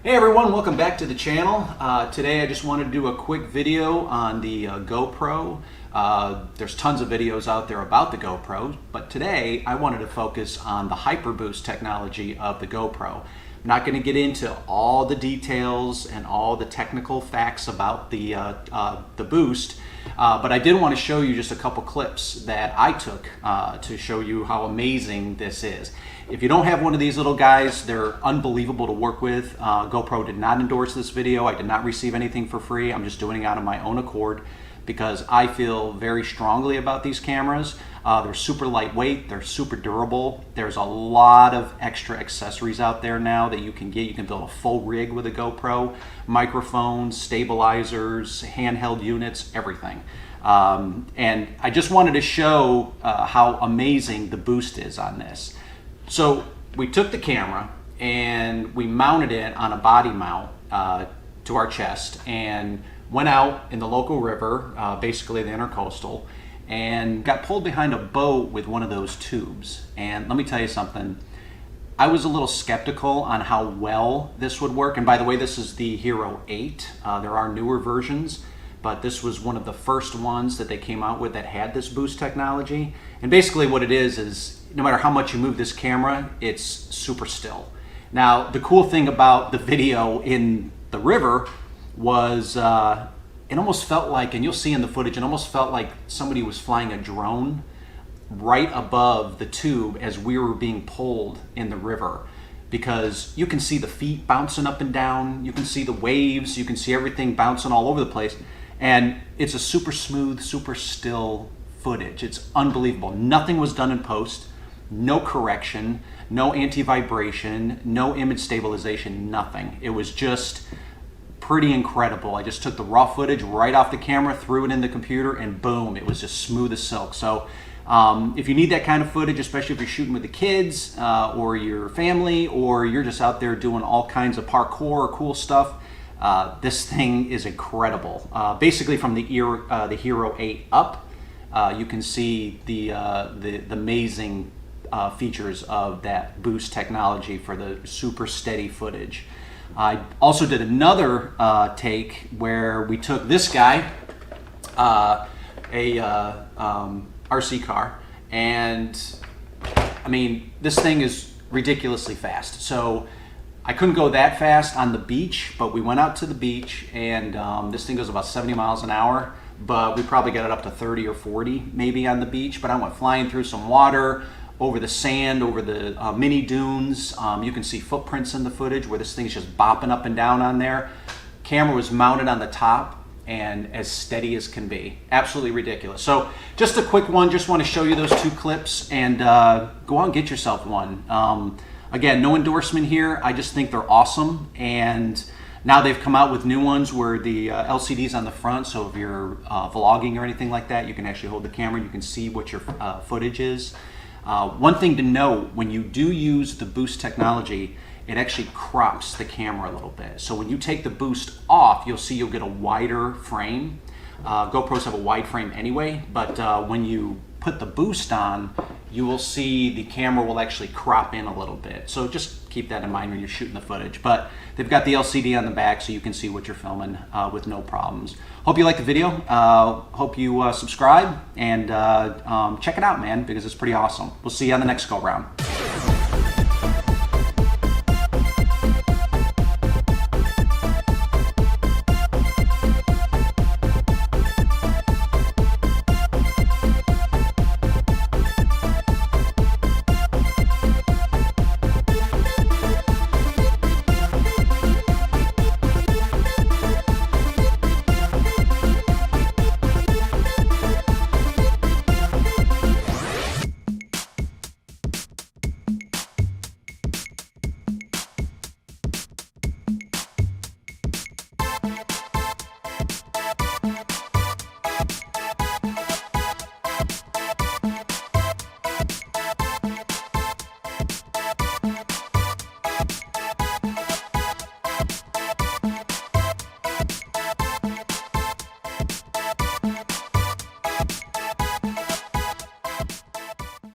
Hey everyone, welcome back to the channel. Today I just wanted to do a quick video on the GoPro. There's tons of videos out there about the GoPro, but today I wanted to focus on the Hyper Boost technology of the GoPro. I'm not going to get into all the details and all the technical facts about the Boost, but I did want to show you just a couple clips that I took to show you how amazing this is. If you don't have one of these little guys, they're unbelievable to work with. GoPro did not endorse this video. I did not receive anything for free. I'm just doing it out of my own accord because I feel very strongly about these cameras. They're super lightweight, they're super durable. There's a lot of extra accessories out there now that you can get. You can build a full rig with a GoPro, microphones, stabilizers, handheld units, everything. And I just wanted to show how amazing the Boost is on this. So we took the camera and we mounted it on a body mount to our chest and went out in the local river, basically the intercoastal, and got pulled behind a boat with one of those tubes. And let me tell you something, I was a little skeptical on how well this would work. And by the way, this is the Hero 8. There are newer versions, but this was one of the first ones that they came out with that had this Boost technology. And basically what it is no matter how much you move this camera, it's super still. Now, the cool thing about the video in the river was it almost felt like, and you'll see in the footage, it almost felt like somebody was flying a drone right above the tube as we were being pulled in the river, because you can see the feet bouncing up and down, you can see the waves, you can see everything bouncing all over the place, and it's a super smooth, super still footage. It's unbelievable. Nothing was done in post. No correction, no anti-vibration, no image stabilization, nothing. It was just pretty incredible. I just took the raw footage right off the camera, threw it in the computer, and boom, it was just smooth as silk. So if you need that kind of footage, especially if you're shooting with the kids or your family, or you're just out there doing all kinds of parkour or cool stuff, this thing is incredible. Basically from the Hero 8 up, you can see the amazing features of that Boost technology for the super steady footage. I also did another take where we took this guy, RC car, and I mean, this thing is ridiculously fast. So I couldn't go that fast on the beach, but we went out to the beach, and this thing goes about 70 miles an hour, but we probably got it up to 30 or 40 maybe on the beach. But I went flying through some water, over the sand, over the mini dunes. You can see footprints in the footage where this thing's just bopping up and down on there. Camera was mounted on the top and as steady as can be. Absolutely ridiculous. So just a quick one, just want to show you those two clips, and go out and get yourself one. Again, no endorsement here. I just think they're awesome, and now they've come out with new ones where the LCD's on the front, so if you're vlogging or anything like that, you can actually hold the camera, you can see what your footage is. One thing to note, when you do use the Boost technology, it actually crops the camera a little bit. So when you take the Boost off, you'll see you'll get a wider frame. GoPros have a wide frame anyway, but when you put the Boost on, you will see the camera will actually crop in a little bit. So just keep that in mind when you're shooting the footage. But they've got the LCD on the back so you can see what you're filming with no problems. Hope you like the video. Hope you subscribe and check it out, man, because it's pretty awesome. We'll see you on the next go round.